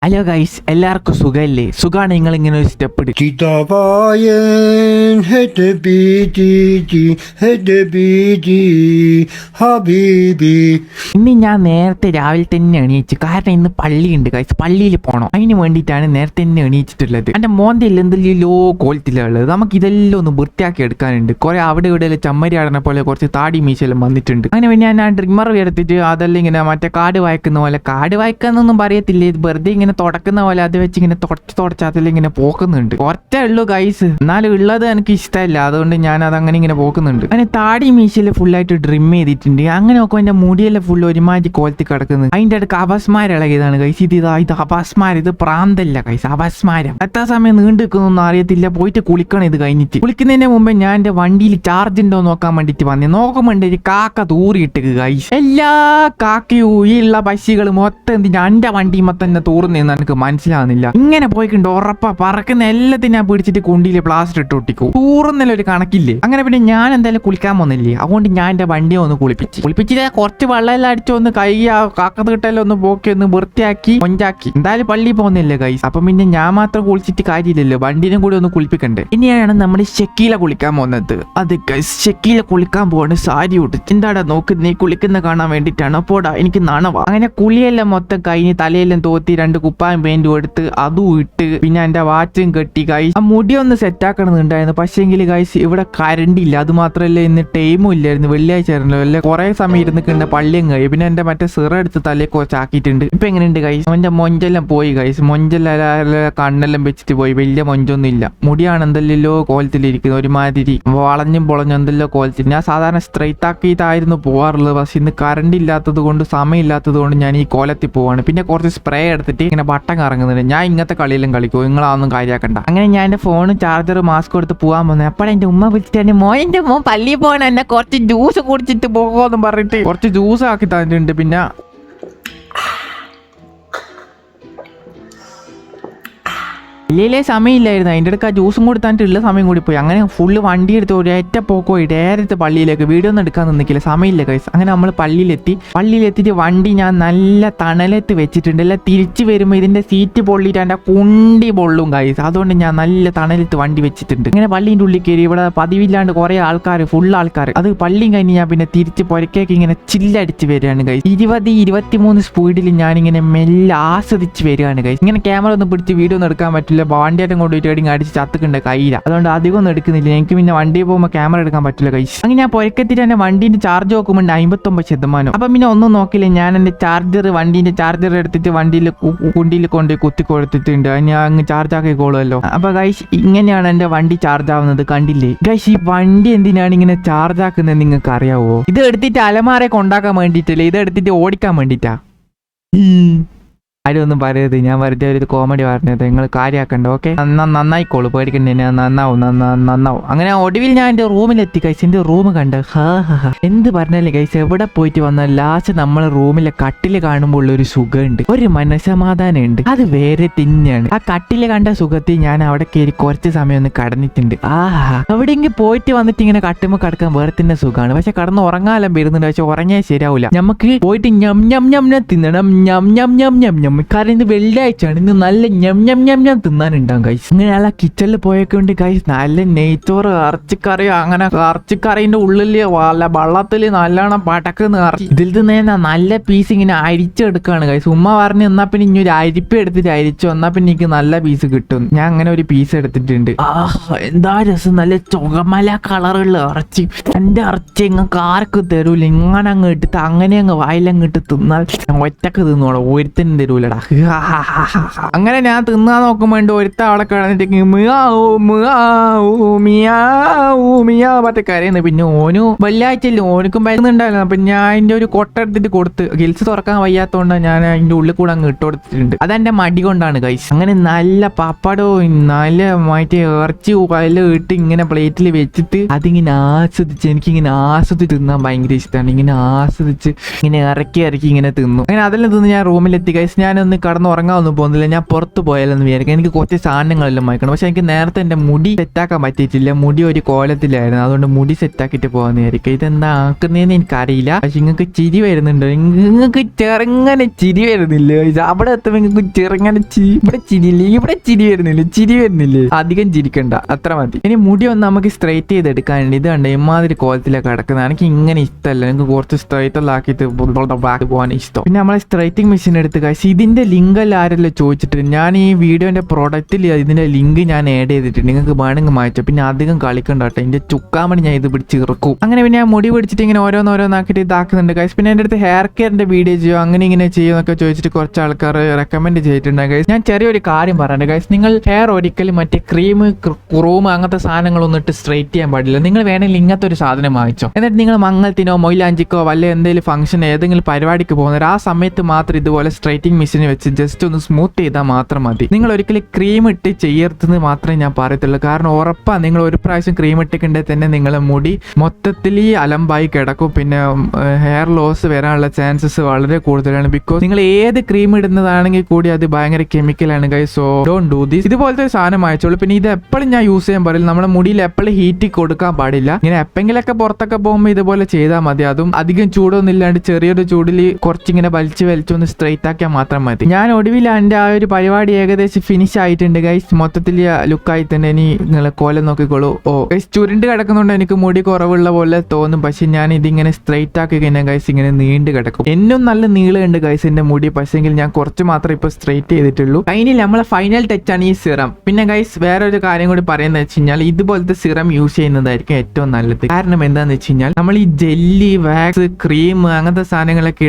Hello guys, എല്ലാവർക്കും സുഖമല്ലേ? സുഖമാണ്. നിങ്ങൾ ഇങ്ങനെ ഒരു സ്റ്റെപ്പ് ഇടും. ഇന്ന് ഞാൻ നേരത്തെ രാവിലെ തന്നെ എണീച്ചു. കാരണം ഇന്ന് പള്ളിയുണ്ട് ഗൈസ്, പള്ളിയിൽ പോകണം. അതിന് വേണ്ടിയിട്ടാണ് നേരത്തെ തന്നെ എണീച്ചിട്ടുള്ളത്. എൻ്റെ മോന്തെല്ലാം എന്തെല്ലോ കോലത്തിലുള്ളത്. നമുക്ക് ഇതെല്ലാം ഒന്ന് വൃത്തിയാക്കി എടുക്കാനുണ്ട്. കുറെ അവിടെ ഇവിടെ ചമ്മരി ആടനെ പോലെ കുറച്ച് താടി മീശെല്ലാം വന്നിട്ടുണ്ട്. അങ്ങനെ പിന്നെ ഞാൻ ഡ്രിമ്മർ എടുത്തിട്ട് അതെല്ലാം ഇങ്ങനെ മറ്റേ കാട് വായിക്കുന്ന പോലെ, കാട് വായിക്കാന്നൊന്നും പറയത്തില്ല, ഇത് വെറുതെ ഇങ്ങനെ തുടക്കുന്ന പോലെ അത് വെച്ച് ഇങ്ങനെ തുടച്ച് അതെല്ലാം ഇങ്ങനെ പോക്കുന്നുണ്ട്. കുറച്ചേ ഉള്ളൂ ഗൈസ്, എന്നാലും ഉള്ളത് എനിക്ക് ഇഷ്ടമല്ല, അതുകൊണ്ട് ഞാൻ അതങ്ങനെ ഇങ്ങനെ പോക്കുന്നുണ്ട്. അങ്ങനെ താടി മീശയില് ഫുള്ളായിട്ട് ഡ്രിം ചെയ്തിട്ടുണ്ട്. അങ്ങനെ നോക്കുമ്പോൾ എന്റെ മുടിയെല്ലാം ഫുൾ ഒരുമാതിരി കോലത്തി കിടക്കുന്നത്. അതിന്റെ അടുക്ക് അപസ്മാരം ഇളകിയതാണ് ഗൈസ്. ഇത് അപസ്മാരം, ഇത് പ്രാന്തല്ല ഗൈസ്, അപസ്മാരം. എത്ര സമയം നീണ്ടു നിൽക്കുന്നൊന്നും അറിയത്തില്ല. പോയിട്ട് കുളിക്കണം. ഇത് കഴിഞ്ഞിട്ട് കുളിക്കുന്നതിന് മുമ്പ് ഞാൻ എന്റെ വണ്ടിയിൽ ചാർജ് ഉണ്ടോ നോക്കാൻ വേണ്ടിട്ട് വന്നേ. നോക്കുമ്പോണ്ട് ഒരു കാക്ക തൂറിയിട്ടേക്ക് ഗൈസ്. എല്ലാ കാക്കയും ഈ ഉള്ള പശികൾ മൊത്തം എന്തിനാ എന്റെ വണ്ടി തന്നെ തൂറുന്നതെന്ന് എനിക്ക് മനസ്സിലാവുന്നില്ല. ഇങ്ങനെ പോയിട്ടുണ്ട് ഉറപ്പാ. പറക്കുന്ന എല്ലാത്തിനും ഞാൻ പിടിച്ചിട്ട് കുണ്ടിയില് പ്ലാസ്റ്റർ ഇട്ട് ഒട്ടിക്കും. തൂറുന്നല്ല ഒരു കണക്കില്ലേ. അങ്ങനെ പിന്നെ ഞാൻ എന്തായാലും കുളിക്കാൻ പോകുന്നില്ലേ, അതുകൊണ്ട് ഞാൻ എന്റെ വണ്ടിയെ ഒന്ന് കുളിപ്പിച്ചിട്ട് കുറച്ച് വെള്ളമെല്ലാം അടിച്ചു ഒന്ന് കൈ കാക്കത്ത് കിട്ടെല്ലാം ഒന്ന് പോക്കി ഒന്ന് വൃത്തിയാക്കി കൊഞ്ചാക്കി. എന്തായാലും പള്ളി പോകുന്നില്ലേ ഗൈസ്, അപ്പം പിന്നെ ഞാൻ മാത്രം കുളിച്ചിട്ട് കാര്യമില്ലല്ലോ, വണ്ടിനും കൂടി ഒന്ന് കുളിപ്പിക്കണ്ടേ. ഇനിയാണ് നമ്മൾ ഷക്കീല കുളിക്കാൻ പോകുന്നത്. അത് ഗൈസ്, ഷക്കീല കുളിക്കാൻ പോവാണ് സാരി ഉടുത്ത്. എന്താടാ നോക്ക്, നീ കുളിക്കുന്ന കാണാൻ വേണ്ടിയിട്ടാണ്. അപ്പോടാ എനിക്ക് നാണവാ. അങ്ങനെ കുളിയെല്ലാം മൊത്തം കഴിഞ്ഞ് തലയെല്ലാം തോത്തി 2 കുപ്പായം പെയിന്റും എടുത്ത് അതും ഇട്ട് പിന്നെ എന്റെ വാച്ചും കെട്ടി ഗൈസ്. ആ മുടി ഒന്ന് സെറ്റ് ആക്കണമെന്നുണ്ടായിരുന്നു. പക്ഷേങ്കിൽ ഗൈസ് ഇവിടെ കറണ്ട് ഇല്ല. അത് മാത്രമല്ല ഇന്ന് ടൈമും ഇല്ലായിരുന്നു, വെള്ളിയാഴ്ച ആയിരുന്നല്ലോ. അല്ലെ കുറെ സമയം ഇരുന്നിട്ടുണ്ട്. പള്ളിയും കഴിയും. പിന്നെ എന്റെ മറ്റേ സിറ എടുത്ത് തലയെ കുറച്ചാക്കിയിട്ടുണ്ട്. ഇപ്പൊ എങ്ങനെയുണ്ട് ഗൈസ്? അവന്റെ മൊഞ്ചെല്ലാം പോയി ഗൈസ്. മൊഞ്ചെല്ലാം കണ്ണെല്ലാം വെച്ചിട്ട് പോയി. വലിയ മൊഞ്ചൊന്നും ഇല്ല. മുടിയാണ് എന്തെല്ലോ കോലത്തിലിരിക്കുന്നത്, ഒരുമാതിരി വളഞ്ഞും പൊളഞ്ഞും എന്തെല്ലോ കോലത്തിൽ. ഞാൻ സാധാരണ സ്ട്രൈറ്റ് ആക്കിയിട്ടായിരുന്നു പോവാറുള്ളത്. പക്ഷെ ഇന്ന് കറണ്ട് ഇല്ലാത്തത് കൊണ്ട്, സമയം ഇല്ലാത്തത് കൊണ്ട് ഞാൻ ഈ കോലത്തിൽ പോവാണ്. പിന്നെ കുറച്ച് സ്പ്രേ എടുത്തിട്ട് ഇങ്ങനെ ബട്ടൺ കറങ്ങുന്നുണ്ട്. ഞാൻ ഇങ്ങനത്തെ കളിയെല്ലാം കളിക്കും, നിങ്ങളതൊന്നും കാര്യമാക്കണ്ട. അങ്ങനെ ഞാൻ എന്റെ ഫോണും ചാർജർ മാസ്ക് എടുത്ത് പോകാൻ പോകുന്നത്. അപ്പോൾ എന്റെ ഉമ്മ വിളിച്ചിട്ട് മോന്റെ മോൻ പള്ളിയിൽ പോകണം, എന്നെ കുറച്ച് ജ്യൂസ് കുടിച്ചിട്ട് പോകുമെന്ന് പറഞ്ഞിട്ട് കുറച്ച് ജ്യൂസ് ആക്കി തന്നിട്ടുണ്ട്. പിന്നെ വലിയ സമയമില്ലായിരുന്നു. അതിൻ്റെ അടുക്ക് ആ ജ്യൂസും കൂടി തന്നിട്ടുള്ള സമയം കൂടി പോയി. അങ്ങനെ ഫുള്ള് വണ്ടി എടുത്ത് ഒരേറ്റ പോയി ഡയറക്റ്റ് പള്ളിയിലേക്ക്. വീഡിയോ ഒന്നും എടുക്കാൻ നിൽക്കില്ല, സമയമില്ല ഗൈസ്. അങ്ങനെ നമ്മൾ പള്ളിയിലെത്തിയിട്ട് വണ്ടി ഞാൻ നല്ല തണലത്ത് വെച്ചിട്ടുണ്ട്. അല്ല തിരിച്ചു വരുമ്പോൾ ഇതിൻ്റെ സീറ്റ് പൊള്ളിയിട്ട് എൻ്റെ കുണ്ടി പൊള്ളും ഗൈസ്. അതുകൊണ്ട് ഞാൻ നല്ല തണലത്ത് വണ്ടി വെച്ചിട്ടുണ്ട്. ഇങ്ങനെ പള്ളീൻ്റെ ഉള്ളിൽ കയറി. ഇവിടെ പതിവില്ലാണ്ട് കുറേ ആൾക്കാർ, ഫുൾ ആൾക്കാർ. അത് പള്ളിയും കഴിഞ്ഞ് ഞാൻ പിന്നെ തിരിച്ച് പുരക്കേക്ക് ഇങ്ങനെ ചില്ലടിച്ച് വരികയാണ് ഗൈസ്. 20-23 സ്പീഡിൽ ഞാനിങ്ങനെ മെല്ലെ ആസ്വദിച്ച് വരികയാണ് ഗൈസ്. ഇങ്ങനെ ക്യാമറ ഒന്നും പിടിച്ച് വീഡിയോ ഒന്നും എടുക്കാൻ പറ്റില്ല. വണ്ടിയായിട്ടും കൊണ്ടുപോയിട്ട് അടിച്ച് ചത്തുക്കുണ്ട് കയ്യില. അതുകൊണ്ട് അധികം ഒന്നും എടുക്കുന്നില്ല. എനിക്ക് പിന്നെ വണ്ടിയിൽ പോകുമ്പോൾ ക്യാമറ എടുക്കാൻ പറ്റില്ല ഗൈസ്. അങ്ങനെ ഞാൻ പുരക്കെത്തിട്ട് എന്റെ വണ്ടീന്റെ ചാർജ് നോക്കുമ്പോൾ 59%. അപ്പം പിന്നെ ഒന്നും നോക്കില്ല. ഞാൻ എന്റെ വണ്ടീന്റെ ചാർജർ എടുത്തിട്ട് കുണ്ടിയിൽ കൊണ്ടുപോയി കുത്തി കൊടുത്തിട്ടുണ്ട്. ഞാൻ അങ്ങ് ചാർജ് ആക്കിക്കോളുമല്ലോ. അപ്പൊ ഗൈസ് ഇങ്ങനെയാണ് എന്റെ വണ്ടി ചാർജ് ആവുന്നത്. കണ്ടില്ലേ ഗൈസ്, ഈ വണ്ടി എന്തിനാണ് ഇങ്ങനെ ചാർജ് ആക്കുന്നത് നിങ്ങൾക്ക് അറിയാവോ? ഇത് എടുത്തിട്ട് അലമാരെ കൊണ്ടാക്കാൻ വേണ്ടിയിട്ടല്ലേ, ഇത് എടുത്തിട്ട് ഓടിക്കാൻ വേണ്ടിയിട്ടാ. ആരും ഒന്നും പറയരുത്, ഞാൻ വെറുതെ ഒരു കോമഡി പറഞ്ഞത്, നിങ്ങൾ കാര്യമാക്കണ്ട. ഓക്കെ, നന്നായിക്കോളൂ, പേടിക്കണ്ടേ, നന്നാവും. അങ്ങനെ ഒടുവിൽ ഞാൻ എന്റെ റൂമിലെത്തി ഗൈസ്. എന്റെ റൂം കണ്ട് എന്ത് പറഞ്ഞാലേ ഗൈസ്, എവിടെ പോയിട്ട് വന്നാൽ ലാസ്റ്റ് നമ്മളെ റൂമിലെ കട്ടില് കാണുമ്പോൾ ഉള്ള ഒരു സുഖമുണ്ട്, ഒരു മനസമാധാനം ഉണ്ട്, അത് വേറെ തന്നെയാണ്. ആ കട്ടില് കണ്ട സുഖത്തിൽ ഞാൻ അവിടെ കയറി കുറച്ച് സമയം ഒന്ന് കടന്നിട്ടുണ്ട്. എവിടെയെങ്കിലും പോയിട്ട് വന്നിട്ട് ഇങ്ങനെ കട്ടുമ്പോൾ കിടക്കാൻ വേറെ തന്നെ സുഖമാണ്. പക്ഷെ കടന്ന് ഉറങ്ങാനും വരുന്നുണ്ട്. പക്ഷെ ഉറങ്ങിയാൽ ശരിയാവില്ല. നമുക്ക് പോയിട്ട് ഞം ഞം ഞം ഞം തിന്നണം, ഞം ഞം ഞം ഞം ഞം. കാരണം ഇന്ന് വെള്ളിയാഴ്ചയാണ്, ഇന്ന് നല്ല ഞം ഞം ഞം ഞം തിന്നാനുണ്ടാവും ഗൈസ്. ഇങ്ങനെ അല്ല കിച്ചണിൽ പോയൊക്കെ ഗൈസ്, നല്ല നെയ്ച്ചോറ്, ഇറച്ചിക്കറി. അങ്ങനെ ഇറച്ചിക്കറിന്റെ ഉള്ളിൽ വല്ല വള്ളത്തിൽ നല്ലോണം പടക്കുന്ന ഇറച്ചി. ഇതിൽ നിന്ന് നല്ല പീസ് ഇങ്ങനെ അരിച്ചെടുക്കാണ് ഗൈസ്. ഉമ്മ പറഞ്ഞ് എന്നാ പിന്നെ ഇനി ഒരു അരിപ്പ് എടുത്തിട്ട് അരിച്ചു എന്നാ പിന്നെ എനിക്ക് നല്ല പീസ് കിട്ടും. ഞാൻ അങ്ങനെ ഒരു പീസ് എടുത്തിട്ടുണ്ട്. എന്താ രസം, നല്ല ചുകമല കളറുള്ള ഇറച്ചി. എന്റെ ഇറച്ചി ഇങ്ങക്ക് ആർക്കും തരൂല. ഇങ്ങനെ അങ്ങ് എടുത്ത് അങ്ങനെ അങ്ങ് വായിലങ്ങിട്ട് തിന്നാൽ ഒറ്റക്ക് തിന്നോളൂ, ഒരുത്തനും തരൂലടാ. അങ്ങനെ ഞാൻ തിന്നാൻ നോക്കുമ്പോ ഒരുത്ത അവിടെ കിടന്നിട്ട് മറ്റേ കരയുന്നു. പിന്നെ ഓനു വെള്ളിയാഴ്ചല്ലേ, ഓനക്കും വരുന്നുണ്ടായിരുന്നു. അപ്പൊ ഞാൻ അതിന്റെ ഒരു കൊട്ട എടുത്തിട്ട് കൊടുത്ത്, ഗിൽസ് തുറക്കാൻ വയ്യാത്തോണ്ട് ഞാൻ അതിന്റെ ഉള്ളിൽ കൂടെ അങ്ങ് ഇട്ട് കൊടുത്തിട്ടുണ്ട്. അതെന്റെ മടി കൊണ്ടാണ് ഗൈസ്. അങ്ങനെ നല്ല പപ്പടവും നല്ല മറ്റേ ഇറച്ചി എല്ലാം ഇട്ട് ഇങ്ങനെ പ്ലേറ്റിൽ വെച്ചിട്ട് അതിങ്ങനെ ആസ്വദിച്ച്, എനിക്കിങ്ങനെ ആസ്വദിച്ച് തിന്നാൻ ഭയങ്കര ഇഷ്ടമാണ്. ഇങ്ങനെ ആസ്വദിച്ച് ഇങ്ങനെ ഇറക്കി ഇങ്ങനെ തിന്നു. അങ്ങനെ അതെല്ലാം തിന്ന് ഞാൻ റൂമിലെത്തി ഗൈസ്. ഞാൻ ഞാനൊന്ന് കടന്ന് ഉറങ്ങാനൊന്നും പോകുന്നില്ല, ഞാൻ പുറത്ത് പോയാലെന്ന് വിചാരിക്കും. എനിക്ക് കുറച്ച് സാധനങ്ങളെല്ലാം വായിക്കണം. പക്ഷെ എനിക്ക് നേരത്തെ എൻ്റെ മുടി സെറ്റാക്കാൻ പറ്റിയിട്ടില്ല. മുടി ഒരു കോലത്തിലായിരുന്നു, അതുകൊണ്ട് മുടി സെറ്റാക്കിയിട്ട് പോകാമെന്ന് വിചാരിക്കും. ഇതെന്താ ആക്കുന്നതെന്ന് എനിക്കറിയില്ല. പക്ഷെ നിങ്ങൾക്ക് ചിരി വരുന്നുണ്ടോ? നിങ്ങൾക്ക് ചെറുങ്ങനെ ചിരി വരുന്നില്ലേ? അവിടെ എത്തുമ്പോൾ നിങ്ങൾക്ക് ചെറുങ്ങനെ ഇവിടെ ചിരിയില്ലേ, ഇവിടെ ചിരി വരുന്നില്ലേ? അധികം ചിരിക്കണ്ട, അത്ര മതി. ഇനി മുടി ഒന്ന് നമുക്ക് സ്ട്രൈറ്റ് ചെയ്തെടുക്കാനുണ്ട്. ഇത് കണ്ട ഇമാതിരി കോലത്തിലൊക്കെ കിടക്കുന്നത് എനിക്ക് ഇങ്ങനെ ഇഷ്ടമല്ല. എനിക്ക് കുറച്ച് സ്ട്രൈറ്റ് ആക്കിയിട്ട് പോകാൻ ഇഷ്ടം. പിന്നെ നമ്മളെ സ്ട്രൈറ്റിംഗ് മെഷീൻ എടുത്ത് കഴിച്ച് ഇതിന്റെ ലിങ്ക് എല്ലാം ആരെല്ലാം ചോദിച്ചിട്ട് ഞാൻ ഈ വീഡിയോന്റെ പ്രൊഡക്റ്റിൽ ഇതിന്റെ ലിങ്ക് ഞാൻ ആഡ് ചെയ്തിട്ടുണ്ട്. നിങ്ങൾക്ക് വേണമെങ്കിൽ മാറ്റോ. പിന്നെ അധികം കളിക്കണ്ട കേട്ടോ, എന്റെ ചുക്കാമണി ഞാൻ ഇത് പിടിച്ച് ഇറക്കും. അങ്ങനെ പിന്നെ ഞാൻ മുടി പിടിച്ചിട്ട് ഇങ്ങനെ ഓരോന്നോരോന്നാക്കിയിട്ട് ഇതാക്കുന്നുണ്ട് ഗൈസ്. പിന്നെ എൻ്റെ അടുത്ത് ഹെയർ കെയറിന്റെ വീഡിയോ ചെയ്യോ അങ്ങനെ ഇങ്ങനെ ചെയ്യോ എന്നൊക്കെ ചോദിച്ചിട്ട് കുറച്ച് ആൾക്കാർ റെക്കമെൻഡ് ചെയ്തിട്ടുണ്ട് ഗൈസ്. ഞാൻ ചെറിയൊരു കാര്യം പറയണ്ട ഗൈസ്, നിങ്ങൾ ഹെയർ ഒരിക്കലും മറ്റേ ക്രീം ക്രൂം അങ്ങനത്തെ സാധനങ്ങളൊന്നും ഇട്ട് സ്ട്രൈറ്റ് ചെയ്യാൻ പാടില്ല. നിങ്ങൾ വേണമെങ്കിൽ ഇങ്ങനത്തെ ഒരു സാധനം വാങ്ങിച്ചോ. എന്നിട്ട് നിങ്ങൾ മംഗലത്തിനോ മൊയിലാഞ്ചിക്കോ വല്ല എന്തെങ്കിലും ഫംഗ്ഷൻ ഏതെങ്കിലും പരിപാടിക്ക് പോകുന്നത് ആ സമയത്ത് മാത്രം ഇതുപോലെ സ്ട്രൈറ്റിംഗ് മെഷീൻ വെച്ച് ജസ്റ്റ് ഒന്ന് സ്മൂത്ത് ചെയ്താൽ മാത്രം മതി. നിങ്ങൾ ഒരിക്കലും ക്രീം ഇട്ട് ചെയ്യരുതെന്ന് മാത്രമേ ഞാൻ പറയത്തുള്ളൂ. കാരണം ഉറപ്പാണ് നിങ്ങൾ ഒരു പ്രാവശ്യം ക്രീം ഇട്ടിട്ടുണ്ടെങ്കിൽ തന്നെ നിങ്ങളെ മുടി മൊത്തത്തിൽ അലമ്പായി കിടക്കും. പിന്നെ ഹെയർ ലോസ് വരാനുള്ള ചാൻസസ് വളരെ കൂടുതലാണ്. ബിക്കോസ് നിങ്ങൾ ഏത് ക്രീം ഇടുന്നതാണെങ്കിൽ കൂടി അത് ഭയങ്കര കെമിക്കലാണ് guys. So don't do this. ഇതുപോലത്തെ ഒരു സാധനം അയച്ചോളൂ. പിന്നെ ഇത് എപ്പോഴും ഞാൻ യൂസ് ചെയ്യാൻ പറയില്ല. നമ്മുടെ മുടിയിൽ എപ്പോഴും ഹീറ്റ് കൊടുക്കാൻ പാടില്ല. ഇങ്ങനെ എപ്പെങ്കിലൊക്കെ പുറത്തൊക്കെ പോകുമ്പോൾ ഇതുപോലെ ചെയ്താൽ മതി. അതും അധികം ചൂടൊന്നും ഇല്ലാണ്ട് ചെറിയൊരു ചൂടിൽ കുറച്ചിങ്ങനെ വലിച്ചൊന്ന് സ്ട്രൈറ്റ് ആക്കിയാൽ മാത്രം മതി. ഞാൻ ഒടുവിൽ എൻ്റെ ആ ഒരു പരിപാടി ഏകദേശം ഫിനിഷ് ആയിട്ടുണ്ട് ഗൈസ്. മൊത്തത്തിൽ ലുക്കായി തന്നെ. ഇനി നിങ്ങളെ കോലം നോക്കിക്കോളൂ. ഓ ഗൈസ്, ചുരുണ്ട് കിടക്കുന്നുണ്ട് എനിക്ക് മുടി കുറവുള്ള പോലെ തോന്നും. പക്ഷെ ഞാൻ ഇതിങ്ങനെ സ്ട്രൈറ്റ് ആക്കി കഴിഞ്ഞാൽ ഗൈസ് ഇങ്ങനെ നീണ്ട് കിടക്കും. എന്നും നല്ല നീളമുണ്ട് ഗൈസ് എൻ്റെ മുടി. പക്ഷെങ്കിൽ ഞാൻ കുറച്ച് മാത്രമേ ഇപ്പോൾ സ്ട്രൈറ്റ് ചെയ്തിട്ടുള്ളൂ. അതിന് നമ്മളെ ഫൈനൽ ടച്ചാണ് ഈ സിറം. പിന്നെ ഗൈസ് വേറൊരു കാര്യം കൂടി പറയുന്നത് വെച്ച് കഴിഞ്ഞാൽ ഇതുപോലത്തെ സിറം യൂസ് ചെയ്യുന്നതായിരിക്കും ഏറ്റവും നല്ലത്. കാരണം എന്താണെന്ന് വെച്ച് കഴിഞ്ഞാൽ നമ്മൾ ഈ ജെല്ലി വാക്സ് ക്രീം അങ്ങനത്തെ സാധനങ്ങളൊക്കെ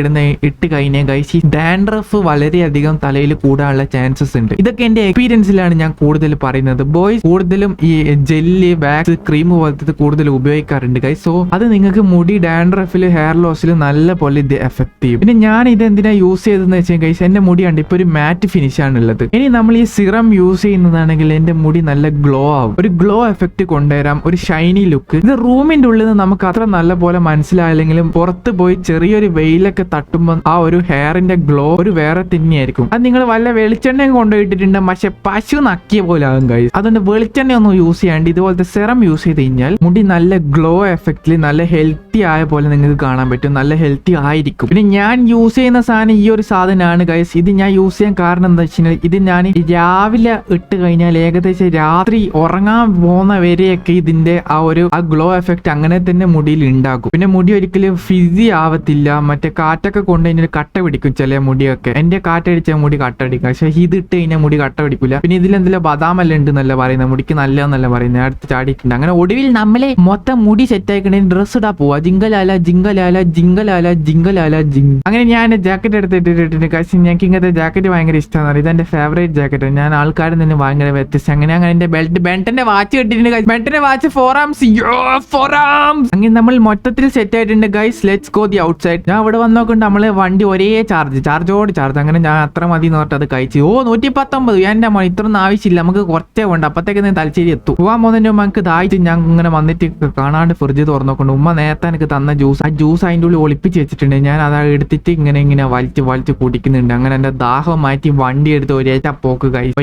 ഇട്ട് കഴിഞ്ഞാൽ ഗൈസ് ഈ ഡാൻഡ്രഫ് വളരെയധികം തലയിൽ കൂടാനുള്ള ചാൻസസ് ഉണ്ട്. ഇതൊക്കെ എന്റെ എക്സ്പീരിയൻസിലാണ് ഞാൻ കൂടുതൽ പറയുന്നത്. ബോയ്സ് കൂടുതലും ഈ ജെല്ലി വാക്സ് ക്രീം പോലത്തെ കൂടുതൽ ഉപയോഗിക്കാറുണ്ട് ഗൈസ്. സോ അത് നിങ്ങൾക്ക് മുടി ഡാൻഡ്രഫിൽ ഹെയർ ലോസിൽ നല്ല പോലെ ഇത് എഫക്ട് ചെയ്യും. പിന്നെ ഞാൻ ഇത് എന്തിനാ യൂസ് ചെയ്തതെന്ന് വെച്ചാൽ ഗൈസ് എന്റെ മുടി കണ്ട് ഇപ്പൊ ഒരു മാറ്റ് ഫിനിഷ് ആണുള്ളത്. ഇനി നമ്മൾ ഈ സിറം യൂസ് ചെയ്യുന്നതാണെങ്കിൽ എന്റെ മുടി നല്ല ഗ്ലോ ആവും. ഒരു ഗ്ലോ എഫക്ട് കൊണ്ടുവരാം, ഒരു ഷൈനി ലുക്ക്. ഇത് റൂമിന്റെ ഉള്ളിൽ നിന്ന് നമുക്ക് അത്ര നല്ല പോലെ മനസ്സിലായില്ലെങ്കിലും പുറത്ത് പോയി ചെറിയൊരു വെയിലൊക്കെ തട്ടുമ്പോൾ ആ ഒരു ഹെയറിന്റെ ഗ്ലോ ഒരു വേറെ തന്നെയായിരിക്കും. അത് നിങ്ങൾ വല്ല വെളിച്ചെണ്ണയും കൊണ്ടുപോയിട്ടിട്ടുണ്ട് പക്ഷെ പശു നക്കിയ പോലെ ആകും ഗൈസ്. അതുകൊണ്ട് വെളിച്ചെണ്ണ ഒന്നും യൂസ് ചെയ്യാണ്ട് ഇതുപോലത്തെ സിറം യൂസ് ചെയ്ത് കഴിഞ്ഞാൽ മുടി നല്ല ഗ്ലോ എഫക്റ്റിൽ നല്ല ഹെൽത്തി ആയ പോലെ നിങ്ങൾക്ക് കാണാൻ പറ്റും. നല്ല ഹെൽത്തി ആയിരിക്കും. പിന്നെ ഞാൻ യൂസ് ചെയ്യുന്ന സാധനം ഈ ഒരു സാധനമാണ് ഗൈസ്. ഇത് ഞാൻ യൂസ് ചെയ്യാൻ കാരണം എന്താ വെച്ച് കഴിഞ്ഞാൽ ഇത് ഞാൻ രാവിലെ ഇട്ട് കഴിഞ്ഞാൽ ഏകദേശം രാത്രി ഉറങ്ങാൻ പോകുന്ന വരെയൊക്കെ ഇതിന്റെ ആ ഗ്ലോ എഫക്ട് അങ്ങനെ തന്നെ മുടിയിൽ ഉണ്ടാകും. പിന്നെ മുടി ഒരിക്കലും ഫിസി ആവത്തില്ല. മറ്റേ കാറ്റൊക്കെ കൊണ്ട് കഴിഞ്ഞാൽ കട്ട പിടിക്കും ചില മുടിയൊക്കെ. എന്റെ കാറ്റടിച്ച മുടി കട്ട പിടിക്കും. പക്ഷെ ഇത് ഇട്ട് കഴിഞ്ഞാൽ മുടി കട്ട പിടിക്കില്ല. പിന്നെ ഇതിലെന്തെങ്കിലും ബദാമെല്ലാം ഉണ്ട് എന്നല്ല പറയുന്നത്, മുടിക്ക് നല്ലതെന്നല്ല പറയുന്നത്. അടുത്ത് ചാടിയിട്ടുണ്ട്. അങ്ങനെ ഒടുവിൽ നമ്മളെ മൊത്തം മുടി സെറ്റ് ആയിക്കണെങ്കിൽ ഡ്രസ് ഇടാ പോവാ. ജിങ്കലാല ജിങ്കലാല ജിങ്കലാല ജിങ്കലാല ജിങ്. അങ്ങനെ ഞാൻ ജാക്കറ്റ് എടുത്തിട്ടിട്ടുണ്ട്. പക്ഷേ ഞങ്ങൾക്ക് ഇങ്ങനത്തെ ജാക്കറ്റ് ഭയങ്കര ഇഷ്ടമാണ്. ഇതെന്റെ ഫേവറേറ്റ് ജാക്കറ്റ്. ഞാൻ ആൾക്കാരിൽ നിന്ന് ഭയങ്കര വ്യത്യസ്തം. അങ്ങനെ എന്റെ ബെൽറ്റിന്റെ വാച്ച് കിട്ടിയിട്ടുണ്ട്. ബെൽറ്റിന്റെ വാച്ച് ഫോറാംസ്. അങ്ങനെ നമ്മൾ മൊത്തത്തിൽ സെറ്റ് ആയിട്ടുണ്ട് guys. Let's go the outside. ഞാൻ ഇവിടെ വന്നോക്കൊണ്ട് നമ്മള് വണ്ടി ഒരേ ചാർജോട് ചാർജ്. അങ്ങനെ ഞാൻ അത്ര മതി എന്ന് പറഞ്ഞിട്ട് അത് കഴിച്ചു. 119. എന്റെ മോൻ ഇത്രയൊന്നും ആവശ്യമില്ല, നമുക്ക് കുറച്ചേ ഉണ്ട്. അപ്പത്തേക്ക് ഞാൻ തലശ്ശേരി എത്തും. പോകാൻ പോകുന്നതിന് മുമ്പ് നമുക്ക് ദാഹിച്ച് ഞാൻ ഇങ്ങനെ വന്നിട്ട് കാണാണ്ട് ഫ്രിഡ്ജ് തുറന്നോക്കൊണ്ട് ഉമ്മ നേരത്തെ എനിക്ക് തന്ന ജ്യൂസ്, ആ ജ്യൂസ് അതിൻ്റെ ഉള്ളിൽ ഒളിപ്പിച്ച് വെച്ചിട്ടുണ്ട്. ഞാൻ അത് എടുത്തിട്ട് ഇങ്ങനെ വലിച്ച് കുടിക്കുന്നുണ്ട്. അങ്ങനെ എന്റെ ദാഹം മാറ്റി വണ്ടി എടുത്ത് ഒരേറ്റ പോക്ക് ഗൈസ്.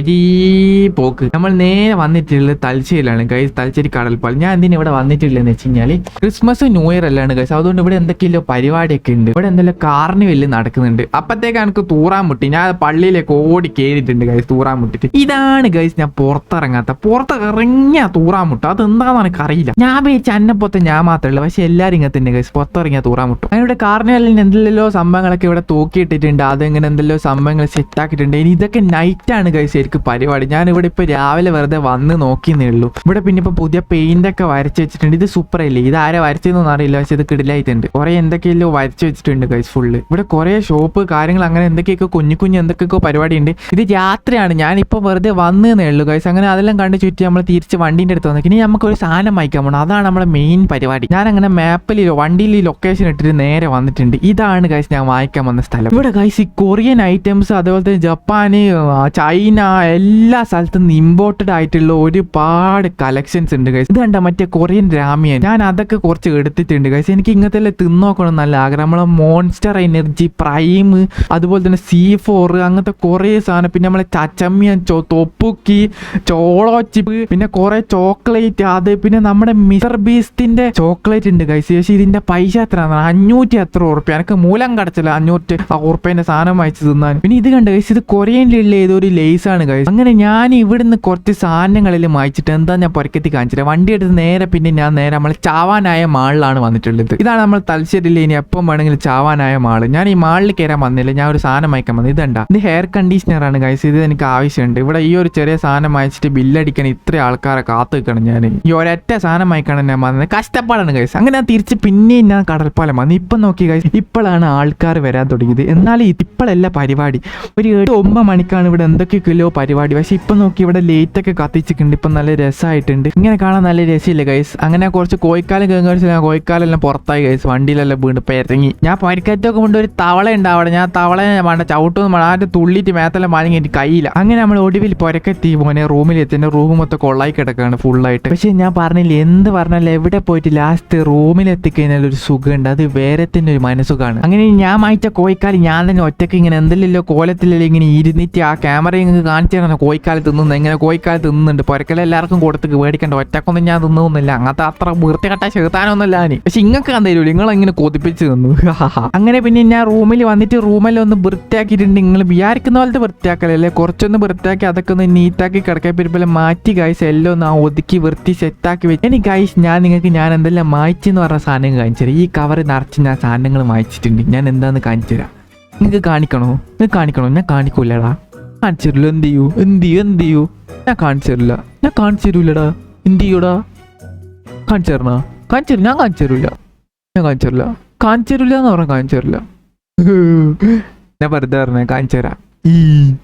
പോക്ക്. നമ്മൾ നേരെ വന്നിട്ടുള്ളത് തലശ്ശേരിയിലാണ് ഗൈസ്. തലശ്ശേരി കടൽപ്പാൽ. ഞാൻ എന്തിനാ ഇവിടെ വന്നിട്ടില്ലെന്ന് വെച്ച് കഴിഞ്ഞാൽ ക്രിസ്മസ് ന്യൂ ഇയർ അല്ലാണ് ഗൈസ്. അതുകൊണ്ട് ഇവിടെ എന്തൊക്കെയല്ലോ പരിപാടിയൊക്കെ ഉണ്ട്. ഇവിടെ എന്തെല്ലാം കാർണിവല് നടക്കുന്നുണ്ട്. അപ്പത്തേക്ക് എനിക്ക് തൂറാൻ മുട്ടി. ഞാൻ പള്ളിയിലേക്ക് ഓടി കയറിയിട്ടുണ്ട് ഗൈസ് തൂറാൻ മുട്ടിട്ട്. ഇതാണ് ഗൈസ് ഞാൻ പുറത്തിറങ്ങിയ തൂറാൻ മുട്ട. അതെന്താണെന്ന് എനിക്ക് അറിയില്ല. ഞാൻ വിചാരിച്ച അന്നപ്പത്തെ ഞാൻ മാത്രമേ ഉള്ളൂ. പക്ഷെ എല്ലാവരും ഇങ്ങനെ തന്നെ ഗൈസ് പുറത്തിറങ്ങിയ തൂറാൻ മുട്ടും. അങ്ങനെ ഇവിടെ കാർണിവലിന് എന്തെല്ലോ സംഭവങ്ങളൊക്കെ ഇവിടെ തൂക്കിയിട്ടിട്ടുണ്ട്. അതെങ്ങനെ എന്തെല്ലോ സംഭവങ്ങൾ സെറ്റ് ആക്കിയിട്ടുണ്ട്. ഇനി ഇതൊക്കെ നൈറ്റ് ആണ് ഗൈസ് ശരിക്കും പരിപാടി. ഞാൻ ഇവിടെ ഇപ്പൊ രാവിലെ വെറുതെ വന്ന് നോക്കിയെന്നേ ഉള്ളൂ. ഇവിടെ പിന്നെ ഇപ്പൊ പുതിയ പെയിന്റ് ഒക്കെ വരച്ച് വെച്ചിട്ടുണ്ട്. ഇത് സൂപ്പർ അല്ലേ? ഇത് ആരെ വരച്ചതെന്നൊന്നും അറിയില്ല. പക്ഷെ ഇത് കിടിലായിട്ടുണ്ട്. കുറെ എന്തൊക്കെയല്ലോ വരച്ച് വെച്ചിട്ടുണ്ട് ഗൈസ് ഫുള്ള്. ഇവിടെ കുറെ ഷോപ്പ് കാര്യങ്ങൾ അങ്ങനെ എന്തൊക്കെയൊക്കെ കുഞ്ഞു എന്തൊക്കെയൊക്കെ പരിപാടി ഉണ്ട്. ഇത് രാത്രിയാണ്. ഞാനിപ്പോ വെറുതെ വന്നേ ഉള്ളൂ ഗൈസ്. അങ്ങനെ അതെല്ലാം കണ്ട് ചുറ്റി നമ്മൾ തിരിച്ച് വണ്ടീൻ്റെ അടുത്ത് വന്നു. ഇനി നമുക്ക് ഒരു സാധനം വായിക്കാൻ പോകണം. അതാണ് നമ്മുടെ മെയിൻ പരിപാടി. ഞാൻ അങ്ങനെ മാപ്പിൽ വണ്ടിയിൽ ലൊക്കേഷൻ ഇട്ടിട്ട് നേരെ വന്നിട്ടുണ്ട്. ഇതാണ് ഗൈസ് ഞാൻ വായിക്കാൻ വന്ന സ്ഥലം. ഇവിടെ ഗൈസ് ഈ കൊറിയൻ ഐറ്റംസ് അതുപോലെ തന്നെ ജപ്പാന് ചൈന എല്ലാ സ്ഥലത്തും നിന്ന് ഇമ്പോർട്ടഡ് ആയിട്ടുള്ള ഒരുപാട് കളക്ഷൻസ് ഉണ്ട് ഗൈസ്. ഇത് കണ്ട മറ്റേ കൊറിയൻ രാമിയൻ. ഞാൻ അതൊക്കെ കുറച്ച് എടുത്തിട്ടുണ്ട് ഗൈസ്. എനിക്ക് ഇങ്ങനത്തെ തിന്നോക്കണം നല്ല ആഗ്രഹം. നമ്മളെ മോൺസ്റ്റർ എനർജി പ്രൈം അതുപോലെ തന്നെ C4 അങ്ങനത്തെ കുറെ സാധനം, പിന്നെ നമ്മളെ ചച്ചമ്മിയൻ തൊപ്പുക്കി, ചോളോ ചിപ്പ്, പിന്നെ കുറെ ചോക്ലേറ്റ്, അത് പിന്നെ നമ്മുടെ മിസ്റ്റർ ബീസ്റ്റിന്റെ ചോക്ലേറ്റ് ഉണ്ട് ഗൈസ്. പക്ഷേ ഇതിന്റെ പൈസ എത്ര 500 എത്ര ഉറുപ്പ്യ, എനിക്ക് മൂലം കടച്ചില്ല 500 ഉറുപ്പ്യന്റെ സാധനം വായിച്ച് തിന്നാൻ. പിന്നെ ഇത് കണ്ട് ഗൈസ്, ഇത് കൊറിയനിലുള്ള ഏതൊരു ലേസ് ആണ് ഗൈസ്. അങ്ങനെ ഞാൻ ഇവിടുന്ന് കുറച്ച് സാധനങ്ങളിൽ വായിച്ചിട്ട് എന്താ ഞാൻ പൊരക്കത്തി കാണിച്ചിട്ട് വണ്ടി എടുത്ത് നേരെ പിന്നെ ഞാൻ നേരെ നമ്മൾ ചാവാനായ മാളിലാണ് വന്നിട്ടുള്ളത്. ഇതാണ് നമ്മൾ തലശ്ശേരിയിൽ ഇനി എപ്പം വേണമെങ്കിലും ചാവാനായ മാള്. ഞാൻ ഈ മാളിൽ കയറാൻ വന്നില്ല, ഞാൻ ഒരു സാധനം വായിക്കാൻ വന്നത്. ഇതെന്താ, ഇത് ഹെയർ കണ്ടീഷണർ ആണ് ഗൈസ്. ഇത് എനിക്ക് ആവശ്യമുണ്ട്. ഇവിടെ ഈ ഒരു ചെറിയ സാധനം വായിച്ചിട്ട് ബില്ലടിക്കാൻ ഇത്ര ആൾക്കാരെ കാത്തു നിൽക്കണം. ഞാൻ ഈ ഒരൊറ്റ സാധനം വായിക്കണം ഞാൻ വന്നത്. കഷ്ടപ്പാടാണ് ഗൈസ്. അങ്ങനെ ഞാൻ തിരിച്ച് പിന്നെയും ഞാൻ കടൽപ്പാലം വന്നു. ഇപ്പം നോക്കി ഗൈസ്, ഇപ്പോഴാണ് ആൾക്കാർ വരാൻ തുടങ്ങിയത്. എന്നാൽ ഇപ്പോഴല്ല പരിപാടി, ഒരു 8-9 മണിക്കാണ് ഇവിടെ എന്തൊക്കെയോ പരിപാടി. പക്ഷെ ഇപ്പം നോക്കി ഇവിടെ ലേറ്റ് ഒക്കെ കത്തിച്ചിട്ടുണ്ട്. ഇപ്പം നല്ല രസമായിട്ടുണ്ട്, ഇങ്ങനെ കാണാൻ നല്ല രസമില്ല ഗൈസ്. അങ്ങനെ കുറച്ച് കോഴിക്കാലം കേൾക്കാൻ കോഴിക്കാലെല്ലാം പുറത്തായി ഗൈസ്, വണ്ടിയിലെല്ലാം വീണ്ടും ഇറങ്ങി. ഞാൻ പരിക്കറ്റൊക്കെ കൊണ്ട് ഒരു തവള ഉണ്ട് അവിടെ. ഞാൻ തവള വേണ്ട ചവിട്ടൊന്നും വേണ്ട, ആദ്യം തുള്ളിയിട്ട് മേത്തെല്ലാം മാലിങ്ങി എനിക്ക് കയ്യില്ല. അങ്ങനെ നമ്മൾ ഒടുവിൽ പുരക്കെത്തി മോനെ റൂമിൽ എത്തി. റൂം മൊത്തം കൊള്ളായി കിടക്കാണ് ഫുള്ളായിട്ട്. പക്ഷെ ഞാൻ പറഞ്ഞില്ല, എന്ത് പറഞ്ഞാലും എവിടെ പോയിട്ട് ലാസ്റ്റ് റൂമിൽ എത്തിക്കഴിഞ്ഞാൽ ഒരു സുഖമുണ്ട്, അത് വേറെ തന്നെ ഒരു മനസ്സുഖമാണ്. അങ്ങനെ ഞാൻ വായിച്ച കോഴിക്കാല് ഞാൻ തന്നെ ഒറ്റയ്ക്ക് ഇങ്ങനെ എന്തെല്ലോ കോലത്തിലല്ലോ ഇങ്ങനെ ഇരുന്നിട്ട് ആ ക്യാമറ ഇങ്ങനെ കാണിച്ചു തരണം കോഴിക്കാല് തിന്നുന്നത്. എങ്ങനെ കോഴിക്കാല് തിന്നുന്നുണ്ട്, പുരക്കല എല്ലാവർക്കും കൊടുത്ത് മേടിക്കണ്ട, ഒറ്റക്കൊന്നും ഞാൻ തിന്നുന്നില്ല. അങ്ങനത്തെ അത്ര വൃത്തികെട്ട ചെറുത്താനൊന്നുമല്ല ഞാൻ. പക്ഷെ ഇങ്ങൾക്ക് കണ്ടു നിങ്ങളിങ്ങനെ കൊതിപ്പിച്ച് തിന്നു. അങ്ങനെ പിന്നെ ഞാൻ റൂമിൽ വന്നിട്ട് റൂമെല്ലാം ഒന്ന് വൃത്തിയാക്കിയിട്ടുണ്ട്. നിങ്ങൾ വിചാരിക്കുന്ന പോലത്തെ വൃത്തിയാക്കലല്ലേ, കുറച്ചൊന്ന് വൃത്തിയാക്കി അതൊക്കെ ഒന്ന് നീറ്റാക്കി കിടക്കാൻ പിരിപ്പെല്ലാം മാറ്റി ഗൈസ് എല്ലാം ഒന്ന് ഒതുക്കി വൃത്തി സെറ്റാക്കി വെച്ച്. ഇനി ഗൈസ് ഞാൻ നിങ്ങൾക്ക് ഞാൻ എന്തെല്ലാം മായിച്ചെന്ന് പറഞ്ഞ സാധനങ്ങൾ കാണിച്ചു തരാം. ഈ കവർ നിറച്ച് ഞാൻ സാധനങ്ങൾ മായിച്ചിട്ടുണ്ട്. ഞാൻ എന്താന്ന് കാണിച്ചു തരാം. നിങ്ങൾക്ക് കാണിക്കണോ? ഞാൻ കാണിക്കൂലടാ. കാണിച്ചു തരില്ല. എന്ത് ചെയ്യൂ ഞാൻ കാണിച്ചു തരില്ല. തരൂലടാ. എന്ത് ചെയ്യൂടാ? കാണിച്ചു തരണ? ഞാൻ കാണിച്ചു തരൂല എന്ന് പറഞ്ഞാൽ കാണിച്ചു തരില്ല. ഞാൻ വെറുതെ പറഞ്ഞ കാണിച്ചു തരാം.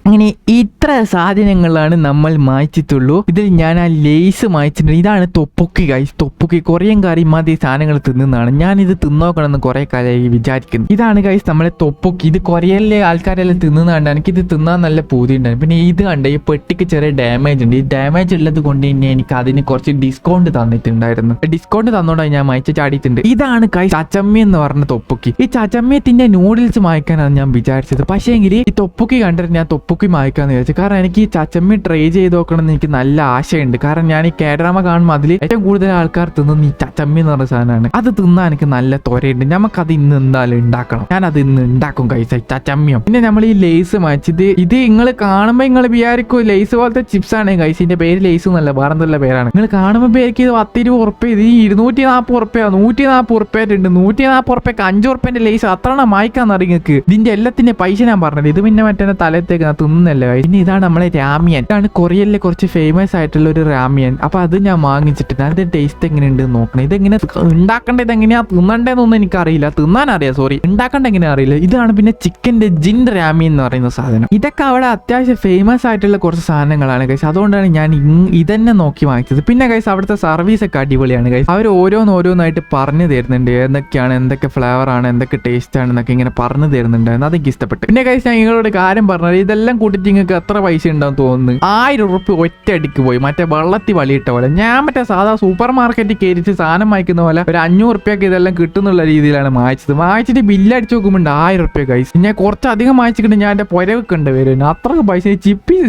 അങ്ങനെ ഇത്ര സാധനങ്ങളാണ് നമ്മൾ മായ്ച്ചിട്ടുള്ളൂ. ഇതിൽ ഞാൻ ആ ലേസ് മായ്ച്ചിട്ടുണ്ട്. ഇതാണ് തൊപ്പുക്കി ഗൈസ്. തൊപ്പുക്കി കൊറിയൻ കറി മതി സാധനങ്ങൾ തിന്നുന്നതാണ്. ഞാൻ ഇത് തിന്നോക്കണമെന്ന് കുറെ കാലമായി വിചാരിക്കുന്നു. ഇതാണ് ഗൈസ് നമ്മളെ തൊപ്പുക്കി. ഇത് കൊറിയനിലെ ആൾക്കാരെല്ലാം തിന്നുന്നതാണ്. എനിക്കിത് തിന്നാൻ നല്ല പൂതി ഉണ്ടായിരുന്നു. പിന്നെ ഇത് കണ്ട ഈ പെട്ടിക്ക് ചെറിയ ഡാമേജ് ഉണ്ട്. ഈ ഡാമേജ് ഉള്ളത് കൊണ്ട് തന്നെ എനിക്ക് അതിന് കുറച്ച് ഡിസ്കൗണ്ട് തന്നിട്ടുണ്ടായിരുന്നു. ഡിസ്കൗണ്ട് തന്നോണ്ടാണ് ഞാൻ മായ്ച്ച ചാടിയിട്ടുണ്ട്. ഇതാണ് ഗൈസ് ചച്ചമ്മി എന്ന് പറഞ്ഞ തൊപ്പുക്കി. ഈ ചച്ചമ്മിയത്തിന്റെ നൂഡിൽസ് മായ്ക്കാനാണ് ഞാൻ വിചാരിച്ചത്. പക്ഷേ എങ്കിൽ ഈ തൊപ്പുക്കി കണ്ടിട്ട് ഞാൻ തൊപ്പുക്കി മായ്ക്കാന്ന് വിചാരിച്ചു. കാരണം എനിക്ക് ഈ ചച്ചമ്മി ട്രൈ ചെയ്ത് നോക്കണമെന്ന് എനിക്ക് നല്ല ആശയുണ്ട്. കാരണം ഞാൻ ഈ കേഡ്രാമ കാണുമ്പോൾ അതിൽ ഏറ്റവും കൂടുതൽ ആൾക്കാർ തിന്നുന്ന ഈ ചച്ചമ്മി എന്ന് പറഞ്ഞ സാധനമാണ്. അത് തിന്നാൻ എനിക്ക് നല്ല ത്വരയുണ്ട്. നമുക്കത് ഇന്ന് എന്തായാലും ഉണ്ടാക്കണം. ഞാൻ അത് ഇന്ന് ഉണ്ടാക്കും കഴിച്ച ചച്ചമ്മിയും. പിന്നെ നമ്മൾ ഈ ലേസ് മായ്ച്ചത് ഇത് നിങ്ങൾ കാണുമ്പോൾ നിങ്ങൾ വിചാരിക്കും ലേസ് പോലത്തെ ചിപ്സ് ആണ് കഴിച്ചിന്റെ പേര് ലേസ് എന്നല്ല, വേറെ എന്തെല്ലാം പേരാണ്. നിങ്ങൾ കാണുമ്പോൾ പേർക്ക് ഇത് 10-20 ഉറുപ്പ്യ, ഇത് 240 ഉറുപ്പ്യ 140 ഉറുപ്പ്യായിട്ടുണ്ട്. 140 ഉറുപ്പ്യക്ക് 5 ഉറുപ്പ്യന്റെ ലേസ് അത്ര മായ്ക്കാന്ന് അറിയാം നിങ്ങൾക്ക്. ഇതിന്റെ എല്ലാത്തിന്റെ പൈസ ഞാൻ പറഞ്ഞത്. ഇത് പിന്നെ മറ്റേ തലത്തേക്ക് തിന്നല്ലേ. പിന്നെ ഇതാണ് നമ്മളെ രാമിയൻ. ഇതാണ് കൊറിയനിലെ കുറച്ച് ഫേമസ് ആയിട്ടുള്ള ഒരു രാമിയൻ. അപ്പൊ അത് ഞാൻ വാങ്ങിച്ചിട്ടുണ്ട്. അതിന്റെ ടേസ്റ്റ് എങ്ങനെയുണ്ട് നോക്കണം. ഇതെങ്ങനെ ഉണ്ടാക്കേണ്ടത്, എങ്ങനെയാ തിന്നണ്ടേന്നൊന്നും എനിക്കറിയില്ല. തിന്നാൻ അറിയാം, സോറി, ഉണ്ടാക്കേണ്ട എങ്ങനെ അറിയില്ല. ഇതാണ് പിന്നെ ചിക്കന്റെ ജിൻ രാമിയൻ എന്ന് പറയുന്ന സാധനം. ഇതൊക്കെ അവിടെ അത്യാവശ്യം ഫേമസ് ആയിട്ടുള്ള കുറച്ച് സാധനങ്ങളാണ് ഗൈസ്. അതുകൊണ്ടാണ് ഞാൻ ഇതന്നെ നോക്കി വാങ്ങിച്ചത്. പിന്നെ ഗൈസ് അവിടുത്തെ സർവീസ് ഒക്കെ അടിപൊളിയാണ് ഗൈസ്. അവർ ഓരോന്നായിട്ട് പറഞ്ഞു തരുന്നുണ്ട്. എന്തൊക്കെയാണ്, എന്തൊക്കെ ഫ്ലേവർ ആണ്, എന്തൊക്കെ ടേസ്റ്റ് ആണ് എന്നൊക്കെ ഇങ്ങനെ പറഞ്ഞു തരുന്നുണ്ടായിരുന്നു. അതെനിക്ക് ഇഷ്ടപ്പെട്ടു. പിന്നെ ഗൈസ് ഞാൻ നിങ്ങളോട് കാര്യം പറഞ്ഞത്, ഇതെല്ലാം കൂട്ടിട്ട് നിങ്ങൾക്ക് എത്ര പൈസ ഉണ്ടാവും തോന്നുന്നു? 1000 ഉറുപ്പ്യ ഒറ്റ അടിക്ക് പോയി. മറ്റേ വെള്ളത്തി വളിയിട്ട പോലെ. ഞാൻ മറ്റേ സാധാ സൂപ്പർ മാർക്കറ്റിൽ കയറിച്ച് സാധനം വായിക്കുന്ന പോലെ ഒരു 500 ഉറുപ്പ്യക്ക് ഇതെല്ലാം കിട്ടുന്നുള്ള രീതിയിലാണ് വായിച്ചിട്ട് ബില്ലടിച്ച് നോക്കുമ്പോൾ 1000 ഉറുപ്പ്യ ഗൈസ്. ഞാൻ കുറച്ചധികം വായിച്ചിട്ട് ഞാൻ എന്റെ പുരവെക്കേണ്ടി വരും. അത്ര പൈസ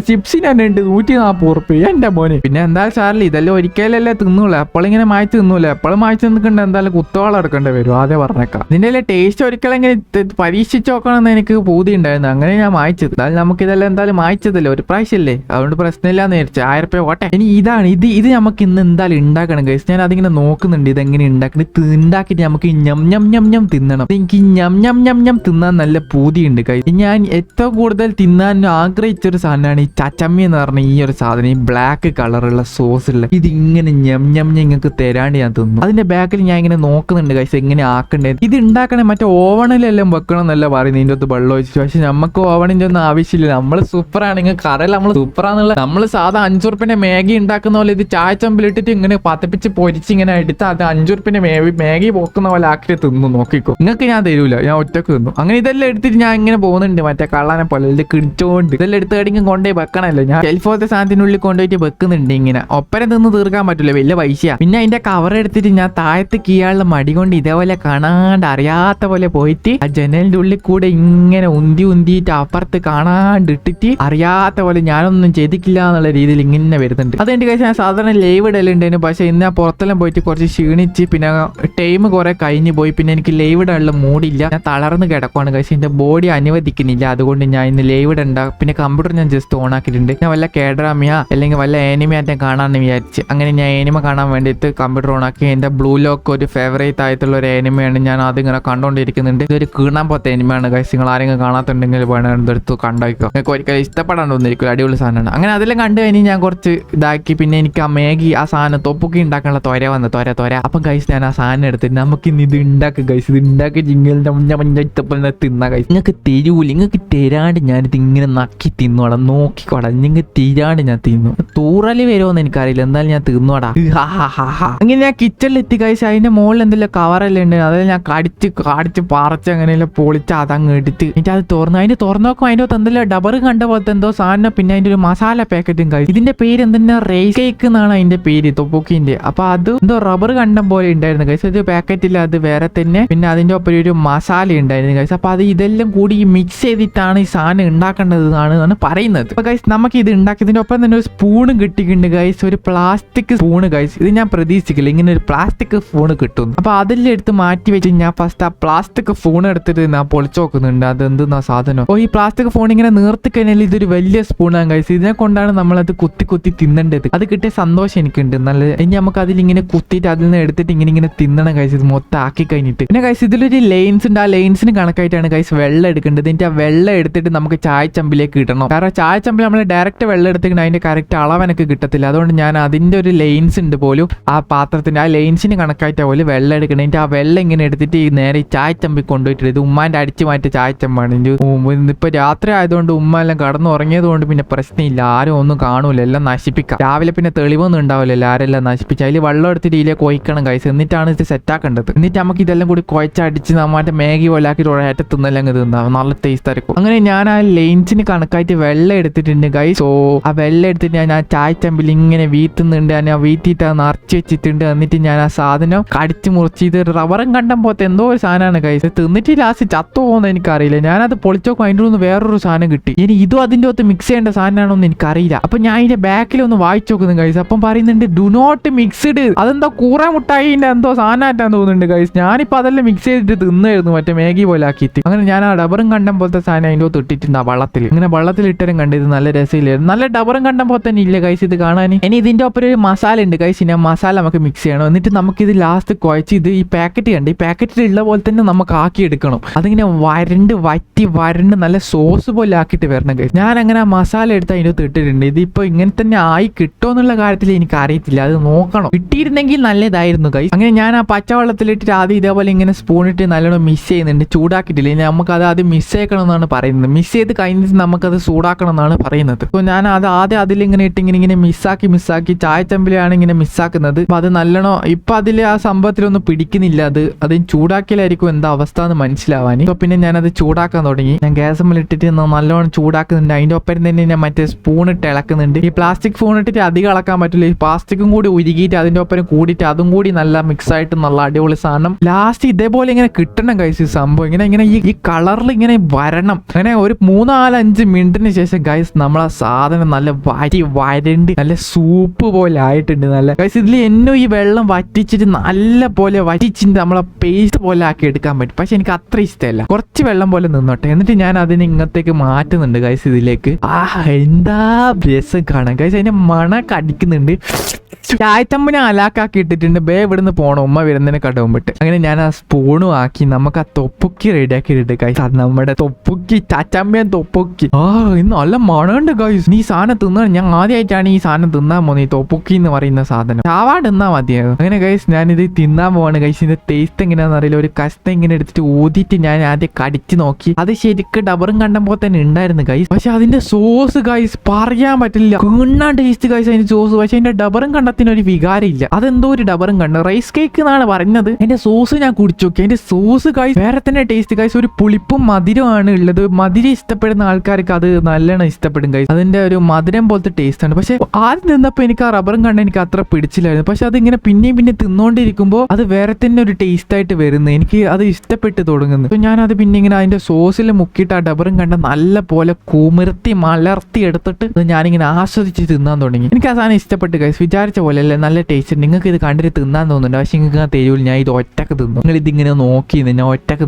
ചിപ്സിന് തന്നെ ഉണ്ട് 140 ഉറുപ്പ്യ എന്റെ മോന്. പിന്നെ എന്തായാലും സാറില്ല, ഇതെല്ലാം ഒരിക്കലല്ലേ തിന്നൂല, എപ്പോഴിങ്ങനെ മായ്ച്ച് തിന്നൂല. എപ്പോഴും മായ്ച്ച് നിൽക്കണ്ട, എന്തായാലും കുത്തോളം എടുക്കേണ്ടി വരും. ആദ്യം പറഞ്ഞേക്കാം. ഇതിന്റെ ടേസ്റ്റ് ഒരിക്കലെങ്ങനെ പരീക്ഷിച്ച് നോക്കണമെന്ന് എനിക്ക് പൂതി ഉണ്ടായിരുന്നു. അങ്ങനെ ഞാൻ വായിച്ചത്. എന്തായാലും നമുക്ക് ഇതെല്ലാം എന്തായാലും വായിച്ചതല്ലേ, ഒരു പ്രാവശ്യമല്ലേ, അതുകൊണ്ട് പ്രശ്നമില്ലാന്ന് വിചാരിച്ചു. 1000 ഉറുപ്പ്യ പോട്ടെ. ഇനി ഇതാണ് ഇത് നമുക്ക് ഇന്ന് എന്തായാലും ഉണ്ടാക്കണം ഗൈസ്. ഞാൻ അതിങ്ങനെ നോക്കുന്നുണ്ട് ഇതെങ്ങനെ ഉണ്ടാക്കണം. ഇത് ഉണ്ടാക്കിയിട്ട് നമുക്ക് ഞം തിന്നണം. എനിക്ക് ഞം തിന്നാൻ നല്ല പൂതിയുണ്ട് ഗൈസ്. ഞാൻ ഏറ്റവും കൂടുതൽ തിന്നാൻ ആഗ്രഹിച്ചൊരു സാധനമാണ് ഈ ചച്ചമ്മി എന്ന് പറഞ്ഞ ഈ ഒരു സാധനം. ഈ ബ്ലാക്ക് കളറുള്ള സോസ് ഉള്ള ഇതിങ്ങനെ ഞം നിങ്ങൾക്ക് തരാണ്ട് ഞാൻ തിന്നു. അതിന്റെ ബാക്കിൽ ഞാൻ ഇങ്ങനെ നോക്കുന്നുണ്ട് ഗൈസ് എങ്ങനെ ആക്കണ്ടേ. ഇത് ഉണ്ടാക്കണേ മറ്റേ ഓവണിലെല്ലാം വെക്കണം എന്നല്ല പറയുന്നത്. ഇതിൻ്റെ അകത്ത് വെള്ളം ഒഴിച്ചിട്ട്. പക്ഷെ നമുക്ക് ഓവണിൻ്റെ ഒന്നും ആവശ്യമില്ല. നമ്മൾ സൂപ്പറാണ്. നിങ്ങൾക്ക് അറിയില്ല നമ്മൾ സൂപ്പറാന്നുള്ള. നമ്മൾ സാധാ 5 റുപ്യന്റെ മാഗി ഉണ്ടാക്കുന്ന പോലെ ഇത് ചായ ചമ്പിലിട്ടിട്ട് ഇങ്ങനെ പതപ്പിച്ച് പൊരിച്ച് ഇങ്ങനെ എടുത്ത് അത് 5 റുപ്യന്റെ മാഗി പോക്കുന്ന പോലെ ആക്കി തിന്നു. നോക്കിക്കോ, നിങ്ങൾക്ക് ഞാൻ തരൂല, ഞാൻ ഒറ്റക്ക് തിന്നു. അങ്ങനെ ഇതെല്ലാം എടുത്തിട്ട് ഞാൻ ഇങ്ങനെ പോകുന്നുണ്ട് മറ്റേ കള്ളാനെ പോലെ ഇത് കിടിച്ചോണ്ട്. ഇതെല്ലാം എടുത്ത് കടിക്കും കൊണ്ടുപോയി വെക്കണമല്ലോ. ഞാൻ ഷെൽഫോത്തെ സാധനത്തിനുള്ളിൽ കൊണ്ടുപോയിട്ട് വെക്കുന്നുണ്ട്. ഇങ്ങനെ ഒപ്പരം തിന്ന് തീർക്കാൻ പറ്റില്ല, വലിയ പൈസയാ. പിന്നെ അതിന്റെ കവർ എടുത്തിട്ട് ഞാൻ താഴത്ത് കീഴാളുടെ മടി കൊണ്ട് ഇതേപോലെ കാണാണ്ട് അറിയാത്ത പോലെ പോയിട്ട് ആ ജനലിന്റെ ഉള്ളിൽ കൂടെ ഇങ്ങനെ ഉന്തിയിട്ട് അപ്പുറത്ത് കാണാണ്ട് ഇട്ടിട്ട് അറിയാത്ത പോലെ ഞാനൊന്നും ചെയ്തിട്ടില്ല എന്നുള്ള രീതിയിൽ ഇങ്ങനെ വരുന്നുണ്ട്. അതെന്റെ കഴിച്ച് ഞാൻ സാധാരണ ലൈവ് ഇടലുണ്ടായിരുന്നു. പക്ഷെ ഇന്ന് ഞാൻ പുറത്തെല്ലാം പോയിട്ട് കുറച്ച് ക്ഷീണിച്ച് പിന്നെ ടൈം കുറെ കഴിഞ്ഞ് പോയി. പിന്നെ എനിക്ക് ലൈവ് ഇടാനുള്ള മൂഡില്ല. ഞാൻ തളർന്ന് കിടക്കുവാണ് കഴിച്ച്. എന്റെ ബോഡി അനുവദിക്കുന്നില്ല. അതുകൊണ്ട് ഞാൻ ഇന്ന് ലൈവ് ഇടണ്ട. പിന്നെ കമ്പ്യൂട്ടർ ഞാൻ ജസ്റ്റ് ഓൺ ആക്കിയിട്ടുണ്ട്. ഞാൻ വല്ല കേഡ്രാമിയ അല്ലെങ്കിൽ വല്ല ആനിമയാറ്റം കാണാമെന്ന് വിചാരിച്ച് അങ്ങനെ ഞാൻ ആനിമ കാണാൻ വേണ്ടിയിട്ട് കമ്പ്യൂട്ടർ ഓൺ ആക്കി. എന്റെ ബ്ലൂ ലോക്ക് ഒരു ഫേവറേറ്റ് ആയിട്ടുള്ള ഒരു ആനിമയാണ്. ഞാൻ അതിങ്ങനെ കണ്ടുകൊണ്ടിരിക്കുന്നുണ്ട്. ഇതൊരു കീണാൻ പോലത്തെ ആനിമയാണ് കഴിച്ച്. നിങ്ങൾ ആരെങ്കിലും കാണാത്തുണ്ടെങ്കിൽ വേണം എടുത്ത് കണ്ടുവയ്ക്കോ. നിങ്ങൾക്ക് ഒരിക്കലും ഇഷ്ടപ്പെടാൻ തോന്നിയിരിക്കും. അടിപൊളി സാധനമാണ്. അങ്ങനെ അതെല്ലാം കണ്ടു കഴിഞ്ഞ് ഞാൻ കുറച്ച് ഇതാക്കി. പിന്നെ എനിക്ക് ആ മാഗി ആ സാധനം തൊപ്പൊക്കെ ഉണ്ടാക്കാനുള്ള തൊര വന്ന് തൊര. അപ്പം കഴിച്ച് ഞാൻ ആ സാധനം എടുത്തിട്ട് നമുക്ക് ഇന്ന് ഇത് ഉണ്ടാക്കി കഴിച്ച് ഇത് ഉണ്ടാക്കി ജിങ്ങലിന്റെ മുന്നേ തിന്ന കഴിച്ച്. നിങ്ങൾക്ക് തരൂല, നിങ്ങൾക്ക് തരാണ്ട് ഞാനിത് ഇങ്ങനെ നക്കി തിന്നോടാ. നോക്കിക്കോടാ, നിങ്ങൾക്ക് തരാണ്ട് ഞാൻ തിന്നു. തൂറല് വരുമോന്ന് എനിക്കറിയില്ല, എന്തായാലും ഞാൻ തിന്നോടാ. അങ്ങനെ ഞാൻ കിച്ചണിൽ എത്തി കഴിച്ച്. അതിന്റെ മുകളിൽ എന്തെല്ലാം കവറെല്ലാം ഉണ്ട്. അതെല്ലാം ഞാൻ കടിച്ച് പറിച്ച് അങ്ങനെയെല്ലാം പൊളിച്ച് അതങ്ങ് എടുത്ത് എന്നിട്ട് അത് തുറന്നു. അതിന് തുറന്നു നോക്കും അതിൻ്റെ അകത്ത് എന്തെല്ലാം ഡബർ കണ്ട പോലത്തെ എന്തോ സാധനം. പിന്നെ അതിന്റെ ഒരു മസാല പാക്കറ്റും കഴിച്ചു. ഇതിന്റെ പേര് എന്തെന്നാ റൈസ് കേക്ക് എന്നാണ് അതിന്റെ പേര്, തൊപ്പൂക്കിന്റെ. അപ്പൊ അത് എന്തോ റബ്ബർ കണ്ടം പോലെ ഉണ്ടായിരുന്നു കഴിച്ചു. ഒരു പാക്കറ്റിൽ അത് വേറെ തന്നെ. പിന്നെ അതിന്റെ ഒപ്പം ഒരു മസാല ഉണ്ടായിരുന്നു കഴിച്ചു. അപ്പൊ അത് ഇതെല്ലാം കൂടി മിക്സ് ചെയ്തിട്ടാണ് ഈ സാധനം ഉണ്ടാക്കേണ്ടത് എന്നാണ് പറയുന്നത്. അപ്പൊ ഗൈസ് നമുക്ക് ഇത് ഉണ്ടാക്കിയതിന്റെ ഒപ്പം തന്നെ ഒരു സ്പൂണും കിട്ടിയിട്ടുണ്ട് ഗൈസ്. ഒരു പ്ലാസ്റ്റിക് സ്പൂണ് ഗൈസ്. ഇത് ഞാൻ പ്രതീക്ഷിക്കില്ല ഇങ്ങനെ ഒരു പ്ലാസ്റ്റിക് സ്പൂണ് കിട്ടും. അപ്പൊ അതെല്ലാം എടുത്ത് മാറ്റി വെച്ച് ഞാൻ ഫസ്റ്റ് ആ പ്ലാസ്റ്റിക് ഫോൺ എടുത്തിട്ട് ഞാൻ പൊളിച്ചു നോക്കുന്നുണ്ട് അത് എന്തെന്നാ സാധനം. ഓ, ഈ പ്ലാസ്റ്റിക് ഫോൺ ഇങ്ങനെ നിർത്തി കഴിഞ്ഞാൽ ഇതൊരു വലിയ സ്പൂണാണ് ഗൈസ്. ഇതിനെ കൊണ്ടാണ് നമ്മളത് കുത്തി തിന്നേണ്ടത്. അത് കിട്ടിയ സന്തോഷം എനിക്കുണ്ട് നല്ല. ഇനി നമുക്ക് അതിലിങ്ങനെ കുത്തിയിട്ട് അതിൽ നിന്ന് എടുത്തിട്ട് ഇങ്ങനെ തിന്നണം ഗൈസ്. ഇത് മൊത്തം ആക്കി കഴിഞ്ഞിട്ട് പിന്നെ ഗൈസ് ഇതിലൊരു ലെയിൻസ് ഉണ്ട്. ആ ലെയിൻസിന് കണക്കായിട്ടാണ് ഗൈസ് വെള്ളം എടുക്കേണ്ടത്. എന്നിട്ട് ആ വെള്ളം എടുത്തിട്ട് നമുക്ക് ചായ ചമ്പിലേക്ക് ഇടണം. കാരണം ചായ ചമ്പിൽ നമ്മൾ ഡയറക്റ്റ് വെള്ളം എടുത്തിട്ട് അതിന്റെ കറക്റ്റ് അളവ് എനിക്ക് കിട്ടത്തില്ല. അതുകൊണ്ട് ഞാൻ അതിന്റെ ഒരു ലെയിൻസ് ഉണ്ട് പോലും ആ പാത്രത്തിന്റെ ആ ലെയിൻസിന് കണക്കായിട്ട് പോലെ വെള്ളം എടുക്കണം. എന്നിട്ട് ആ വെള്ളം ഇങ്ങനെ എടുത്തിട്ട് നേരെ ചായ ചമ്പി കൊണ്ടുപോയിട്ട് ഇത് ഉമ്മാന്റെ അടിച്ചു മാറ്റിയ ചായ ചമ്പാണ്. ഇപ്പൊ രാത്രി ആയതുകൊണ്ട് ഉമ്മ എല്ലാം കടന്നു ഉറങ്ങിയത് കൊണ്ട് പിന്നെ പ്രശ്നമില്ല. ആരും ഒന്നും കാണൂല, എല്ലാം നശിപ്പിക്കാം. രാവിലെ പിന്നെ തെളിവൊന്നും ഉണ്ടാവില്ലല്ലോ, ആരെല്ലാം നശിപ്പിച്ച. അതിൽ വെള്ളം എടുത്തിട്ട് ഇതിലേക്ക് കൊയ്ക്കണം കൈസ്. എന്നിട്ടാണ് ഇത് സെറ്റ് ആക്കേണ്ടത്. എന്നിട്ട് നമുക്ക് ഇതെല്ലാം കൂടി കുഴച്ചടിച്ച് നമ്മന്റെ മാഗി പോലാക്കി ഒരേറ്റ തിന്നെല്ലാം തിന്നാവും. നല്ല ടേസ്റ്റ് ആയിരിക്കും. അങ്ങനെ ഞാൻ ആ ലെയിൻസിന് കണക്കായിട്ട് വെള്ളം എടുത്തിട്ടുണ്ട് ഗൈസ്. സോ ആ വെള്ളം എടുത്തിട്ട് ഞാൻ ആ ചായ ചമ്പിൽ ഇങ്ങനെ വീത്തുന്നുണ്ട്. ഞാൻ ആ വീത്തിയിട്ട് അത് നിറച്ച് വെച്ചിട്ടുണ്ട്. എന്നിട്ട് ഞാൻ ആ സാധനം കടിച്ച് മുറിച്ച് ഇത് റബ്ബറും കണ്ടം പോലത്തെ എന്തോ ഒരു സാധനമാണ് ഗൈസ്. തിന്നിട്ട് ലാസ്റ്റ് ചത്തു പോകുന്ന എനിക്കറിയില്ല. ഞാനത് പൊളിച്ചോക്കും അതിൻ്റെ ഒന്ന് വേറൊരു സാധനം കിട്ടി. ഇനി ഇതും അതിൻ്റെ ഒത്ത് മിക്സ് ചെയ്യേണ്ട സാധനമാണോ എന്ന് എനിക്കറിയില്ല. അപ്പൊ ഞാൻ ഇതിന്റെ ബാക്കിൽ ഒന്ന് വായിച്ചു നോക്കുന്നു ഗൈസ്. അപ്പം പറയുന്നുണ്ട് ഡു നോട്ട് മിക്സ്ഡ്. അതെന്തോ കൂറ മുട്ടായിന്റെ എന്തോ സാധനമായിട്ടാന്ന് തോന്നുന്നുണ്ട് ഗൈസ്. ഞാനിപ്പോ അതെല്ലാം മിക്സ് ചെയ്തിട്ട് തിന്നായിരുന്നു മറ്റേ മാഗി പോലെ ആക്കിയിട്ട്. അങ്ങനെ ഞാൻ ആ ഡബറും കണ്ടം പോലത്തെ സാധനം അതിൻ്റെ ഒത്ത് ഇട്ടിട്ടുണ്ട് ആ വെള്ളത്തിൽ. ഇങ്ങനെ വെള്ളത്തിൽ ഇട്ടരും കണ്ട് ഇത് നല്ല രസമില്ലായിരുന്നു. നല്ല ഡബറും കണ്ടം പോലെ തന്നെ ഇല്ല ഗൈസ് ഇത് കാണാൻ. ഇനി ഇതിന്റെ ഒപ്പം ഒരു മസാല ഉണ്ട് ഗൈസ്. ഇനി ആ മസാല നമുക്ക് മിക്സ് ചെയ്യണം. എന്നിട്ട് നമുക്ക് ഇത് ലാസ്റ്റ് കുഴച്ച് ഇത് ഈ പാക്കറ്റ് കണ്ട് ഈ പാക്കറ്റിലുള്ള പോലെ തന്നെ നമുക്ക് ആക്കി എടുക്കണം. അതിങ്ങനെ വരണ്ട് നല്ല സോസ് പോലെ ആക്കിയിട്ട് വരണം ഗൈസ്. ഞാൻ അങ്ങനെ ആ മസാല എടുത്ത് അതിൻ്റെ ഒത്ത് ഇട്ടിട്ടുണ്ട്. ഇതിപ്പോ ഇങ്ങനെ തന്നെ ആയി കിട്ടുമോ എന്നുള്ള കാര്യത്തിൽ എനിക്ക് അറിയത്തില്ല, അത് നോക്കണം. കിട്ടിയിരുന്നെങ്കിൽ നല്ലതായിരുന്നു ഗൈസ്. അങ്ങനെ ഞാൻ ആ പച്ചവെള്ളത്തിലിട്ടിട്ട് ആദ്യം ഇതേപോലെ ഇങ്ങനെ സ്പൂൺ ഇട്ട് നല്ലോണം മിക്സ് ചെയ്യുന്നുണ്ട്. ചൂടാക്കിയിട്ടില്ല. ഇനി നമുക്ക് അത് ആദ്യം മിക്സ് ചെയ്യണം എന്നാണ് പറയുന്നത്. മിക്സ് ചെയ്ത് കഴിഞ്ഞിട്ട് നമുക്കത് ചൂടാക്കണം എന്നാണ് പറയുന്നത്. അപ്പോൾ ഞാൻ അത് ആദ്യം അതിലിങ്ങനെ ഇട്ട് ഇങ്ങനെ മിസ്സാക്കി ചായ ചമ്പിലാണ് ഇങ്ങനെ മിസ്സാക്കുന്നത്. അപ്പൊ അത് നല്ലോണം ഇപ്പൊ അതിൽ ആ സംഭവത്തിലൊന്നും പിടിക്കുന്നില്ല. അതിന് ചൂടാക്കിയാലായിരിക്കും എന്താ അവസ്ഥ എന്ന് മനസ്സിലാവാൻ. ഇപ്പൊ പിന്നെ ഞാനത് ചൂടാക്കാൻ തുടങ്ങി. ഞാൻ ഗ്യാസ് ഇട്ടിട്ട് നല്ലോണം ചൂടാക്കുന്നുണ്ട്. അതിന്റെ ഒപ്പം തന്നെ ഞാൻ മറ്റേ സ്പൂൺ ഇട്ട് ഇളക്കുന്നുണ്ട്. ഈ പ്ലാസ്റ്റിക് സ്പൂൺ ഇട്ടിട്ട് അധികം ഇളക്കാൻ പറ്റില്ല. ഈ പ്ലാസ്റ്റിക്കും കൂടി ഉരുകിയിട്ട് അതിന്റെ ഒപ്പം കൂടിയിട്ട് അതും കൂടി നല്ല മിക്സ് ആയിട്ട് നല്ല അടിപൊളി സാധനം ലാസ്റ്റ് ഇതേപോലെ ഇങ്ങനെ കിട്ടണം ഗൈസ്. ഈ സംഭവം ഇങ്ങനെ ഈ കളറിൽ ഇങ്ങനെ വരണം. അങ്ങനെ ഒരു 3-4-5 മിനിറ്റിന് ശേഷം ഗൈസ് നമ്മളെ സാധനം നല്ല വരണ്ട് നല്ല സൂപ്പ് പോലെ ആയിട്ടുണ്ട്. നല്ല ഗൈസ് ഇതിൽ എന്നും ഈ വെള്ളം വറ്റിച്ചിട്ട് നല്ല പോലെ വറ്റിച്ചിട്ട് നമ്മളെ പേസ്റ്റ് പോലെ ആക്കി എടുക്കാൻ പറ്റും. പക്ഷെ എനിക്ക് അത്ര ഇഷ്ടമല്ല. കുറച്ച് വെള്ളം പോലെ നിന്നോട്ടെ. എന്നിട്ട് ഞാൻ അതിനെ ഇങ്ങോട്ടേക്ക് മാറ്റുന്നുണ്ട് ഗൈസ് ഇതിലേക്ക്. എന്താ രസം കാണാം ഗൈസ്. അതിന്റെ മണമൊക്കെ അടിക്കുന്നുണ്ട്. ചായത്തമ്പിനെ അലാക്കാക്കി ഇട്ടിട്ടുണ്ട്. ബേ ഇവിടുന്ന് പോണം, ഉമ്മ വരുന്നതിനെ കടവുമ്പിട്ട്. അങ്ങനെ ഞാൻ ആ സ്പൂണും ആക്കി നമുക്ക് ആ തൊപ്പുക്കി റെഡിയാക്കി ഇട്ട് ഗൈസ്. അത് നമ്മുടെ തൊപ്പുക്കി, ചാച്ചമ്മയും തൊപ്പുക്കി. ഇന്ന് നല്ല മണമുണ്ട് ഗൈസ്. നീ സാധനം തിന്നാൻ, ഞാൻ ആദ്യമായിട്ടാണ് ഈ സാധനം തിന്നാൻ പോകുന്നത്, ഈ തൊപ്പുക്കി എന്ന് പറയുന്ന സാധനം. ചാവാട് തിന്നാ മതിയാകും. അങ്ങനെ ഗൈസ് ഞാനിത് തിന്നാൻ പോവാണ് ഗൈസ്. ഇതിന്റെ ടേസ്റ്റ് എങ്ങനെയാണെന്ന് അറിയില്ല. ഒരു കഷ്ടം ഇങ്ങനെ എടുത്തിട്ട് ഊതിയിട്ട് ഞാൻ ആദ്യം കടിച്ചു നോക്കി. അത് ശരിക്കും ഡബറും കണ്ടപ്പോൾ തന്നെ ഉണ്ടായിരുന്നു ഗൈസ്. പക്ഷെ അതിന്റെ സോസ് ഗൈസ് പറയാൻ പറ്റില്ല, കിണ്ണാൻ ടേസ്റ്റ് ഗൈസ് അതിന്റെ സോസ്. പക്ഷെ അതിന്റെ ഡബറും കണ്ടത്തിന് ഒരു വികാരം ഇല്ല. അതെന്തോ ഒരു ഡബറും കണ്ട റൈസ് കേക്ക് എന്നാണ് പറഞ്ഞത്. അതിന്റെ സോസ് ഞാൻ കുടിച്ചു നോക്കി. അതിന്റെ സോസ് ഗൈസ് വേറെ തന്നെ ടേസ്റ്റ് ഗൈസ്. ഒരു പുളിപ്പും മധുരമാണ് ഉള്ളത്. മധുരം ഇഷ്ടപ്പെടുന്ന ആൾക്കാർക്ക് അത് നല്ലോണം ഇഷ്ടപ്പെടും ഗൈസ്. അതിന്റെ ഒരു മധുരം പോലത്തെ ടേസ്റ്റ് ആണ്. പക്ഷെ ആദ്യം തിന്നപ്പോ എനിക്ക് ആ റബ്ബറും കണ്ട എനിക്ക് അത്ര പിടിച്ചില്ലായിരുന്നു. പക്ഷെ അതിങ്ങനെ പിന്നെയും പിന്നെ തിന്നോണ്ടിരിക്കുമ്പോൾ അത് വേറെ തന്നെ ഒരു ടേസ്റ്റ് ആയിട്ട് വരുന്നു. എനിക്ക് അത് ഇഷ്ടപ്പെട്ട് തുടങ്ങുന്നു. അപ്പൊ ഞാൻ അത് പിന്നെ ഇങ്ങനെ അതിന്റെ സോസിൽ മുക്കിയിട്ട് ആ ഡബറും കണ്ട നല്ല പോലെ കുമിർത്തി മലർത്തി എടുത്തിട്ട് ഞാനിങ്ങനെ ആസ്വദിച്ച് തിന്നാൻ തുടങ്ങി. എനിക്ക് ആ സാധനം ഇഷ്ടപ്പെട്ട് ഗൈസ്. വിചാരിച്ച പോലെ അല്ലേ, നല്ല ടേസ്റ്റ്. നിങ്ങൾക്ക് ഇത് കണ്ടിട്ട് തിന്നാൻ തോന്നുന്നുണ്ട്. പക്ഷെ നിങ്ങൾക്ക് ആ തരൂൽ ഞാൻ ഇത് ഒറ്റക്ക് തിന്നു. നിങ്ങൾ ഇതിങ്ങനെ നോക്കി ഞാൻ ഒറ്റക്ക്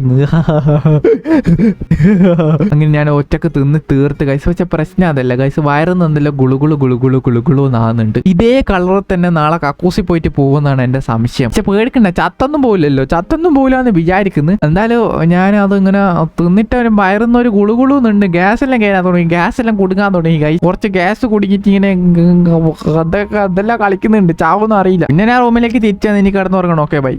അങ്ങനെ ഞാൻ ഒറ്റക്ക് തിന്ന് തീർത്ത് ഗൈസ്. പക്ഷെ പ്രശ്നം അതല്ല ഗൈസ്, വയറുന്ന് എന്തെല്ലാം ഗുളുകുളു ഗുളുകുളു ഗുളുകുളു നാകുന്നുണ്ട്. ഇതേ കളറിൽ തന്നെ നാളെ കക്കൂസി പോയിട്ട് പോകുന്നതാണ് എന്റെ സംശയം. പക്ഷെ പേടിക്കണ്ട, ചത്തൊന്നും പോകില്ലല്ലോ. ചത്തൊന്നും പോകില്ലെന്ന് വിചാരിക്കുന്നു. എന്തായാലും ഞാൻ അതിങ്ങനെ തിന്നിട്ട് ഒരു വയറുന്ന ഒരു ഗുളുകുളുന്നുണ്ട്. ഗ്യാസ് എല്ലാം കയറാൻ തുടങ്ങി, ഗ്യാസ് എല്ലാം കുടുങ്ങാൻ തുടങ്ങി ഗൈസ്. കുറച്ച് ഗ്യാസ് കുടുങ്ങിയിട്ട് ഇങ്ങനെ അതെല്ലാം കളിക്കുന്നുണ്ട്. ചാവൊന്നും അറിയില്ല. പിന്നെ ഞാൻ റൂമിലേക്ക് തിരിച്ചാൽ എനിക്ക് കിടന്നുറങ്ങണം. Okay bye.